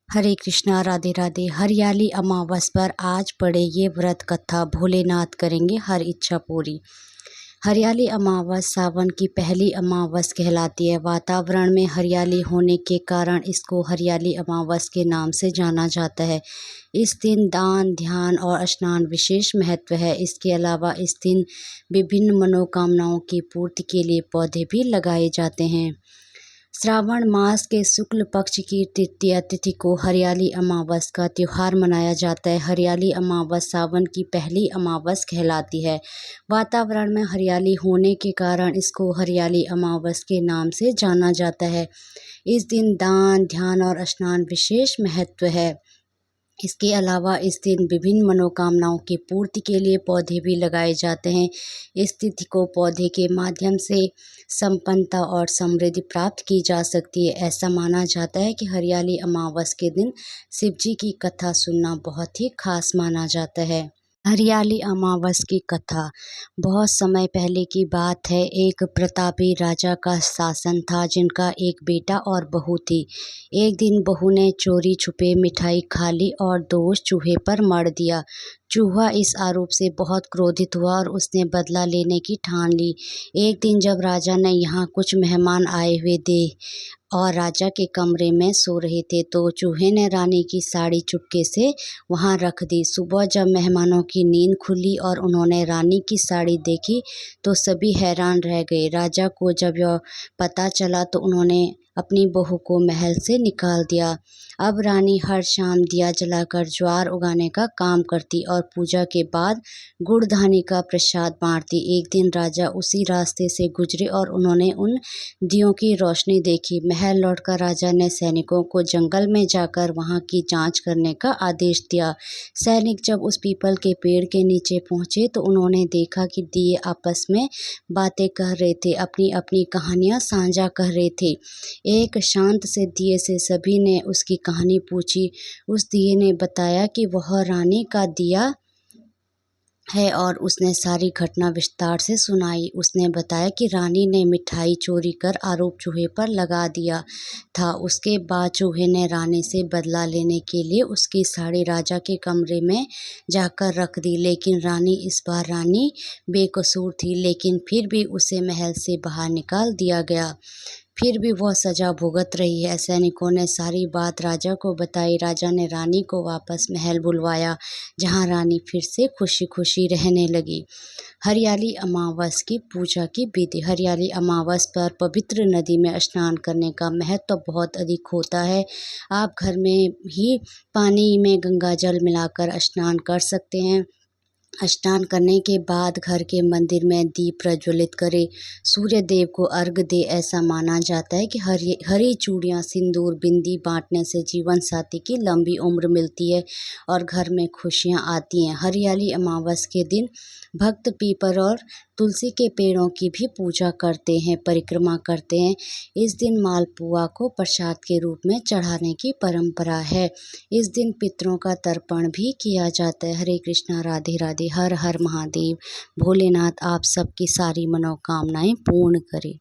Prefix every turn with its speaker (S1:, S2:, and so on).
S1: हरे कृष्णा, राधे राधे। हरियाली अमावस पर आज पढ़े ये व्रत कथा, भोलेनाथ करेंगे हर इच्छा पूरी। हरियाली अमावस सावन की पहली अमावस कहलाती है। वातावरण में हरियाली होने के कारण इसको हरियाली अमावस के नाम से जाना जाता है। इस दिन दान, ध्यान और स्नान विशेष महत्व है। इसके अलावा इस दिन विभिन्न मनोकामनाओं की पूर्ति के लिए पौधे भी लगाए जाते हैं। श्रावण मास के शुक्ल पक्ष की तृतीया तिथि को हरियाली अमावस का त्योहार मनाया जाता है। हरियाली अमावस सावन की पहली अमावस कहलाती है। वातावरण में हरियाली होने के कारण इसको हरियाली अमावस के नाम से जाना जाता है। इस दिन दान, ध्यान और स्नान विशेष महत्व है। इसके अलावा इस दिन विभिन्न मनोकामनाओं की पूर्ति के लिए पौधे भी लगाए जाते हैं। इस तिथि को पौधे के माध्यम से संपन्नता और समृद्धि प्राप्त की जा सकती है। ऐसा माना जाता है कि हरियाली अमावस के दिन शिव जी की कथा सुनना बहुत ही खास माना जाता है। हरियाली अमावस की कथा बहुत समय पहले की बात है। एक प्रतापी राजा का शासन था, जिनका एक बेटा और बहू थी। एक दिन बहू ने चोरी छुपे मिठाई खा ली और दोष चूहे पर मढ़ दिया। चूहा इस आरोप से बहुत क्रोधित हुआ और उसने बदला लेने की ठान ली। एक दिन जब राजा ने यहाँ कुछ मेहमान आए हुए थे और राजा के कमरे में सो रहे थे, तो चूहे ने रानी की साड़ी चुपके से वहां रख दी। सुबह जब मेहमानों की नींद खुली और उन्होंने रानी की साड़ी देखी तो सभी हैरान रह गए। राजा को जब यह पता चला तो उन्होंने अपनी बहू को महल से निकाल दिया। अब रानी हर शाम दिया जलाकर ज्वार उगाने का काम करती और पूजा के बाद गुड़धानी का प्रसाद बांटती। एक दिन राजा उसी रास्ते से गुजरे और उन्होंने उन दियों की रोशनी देखी। महल लौटकर राजा ने सैनिकों को जंगल में जाकर वहां की जांच करने का आदेश दिया। सैनिक जब उस पीपल के पेड़ के नीचे पहुंचे तो उन्होंने देखा कि दिए आपस में बातें कह रहे थे, अपनी अपनी कहानियां साझा कर रहे थे। एक शांत से दिए से सभी ने उसकी कहानी पूछी। उस दिए ने बताया कि वह रानी का दिया है और उसने सारी घटना विस्तार से सुनाई। उसने बताया कि रानी ने मिठाई चोरी कर आरोप चूहे पर लगा दिया था। उसके बाद चूहे ने रानी से बदला लेने के लिए उसकी साड़ी राजा के कमरे में जाकर रख दी, लेकिन रानी बेकसूर थी, लेकिन फिर भी उसे महल से बाहर निकाल दिया गया। फिर भी वह सजा भुगत रही है। सैनिकों ने सारी बात राजा को बताई। राजा ने रानी को वापस महल बुलवाया, जहां रानी फिर से खुशी खुशी रहने लगी। हरियाली अमावस की पूजा की विधि। हरियाली अमावस पर पवित्र नदी में स्नान करने का महत्व तो बहुत अधिक होता है। आप घर में ही पानी में गंगा जल मिलाकर स्नान कर सकते हैं। स्नान करने के बाद घर के मंदिर में दीप प्रज्वलित करें, सूर्य देव को अर्घ दे। ऐसा माना जाता है कि हरी चूड़ियाँ, सिंदूर, बिंदी बांटने से जीवन साथी की लंबी उम्र मिलती है और घर में खुशियाँ आती हैं। हरियाली अमावस के दिन भक्त पीपल और तुलसी के पेड़ों की भी पूजा करते हैं, परिक्रमा करते हैं। इस दिन मालपुआ को प्रसाद के रूप में चढ़ाने की परंपरा है। इस दिन पितरों का तर्पण भी किया जाता है। हरे कृष्णा, राधे राधे। हर हर महादेव। भोलेनाथ आप सबकी सारी मनोकामनाएं पूर्ण करे।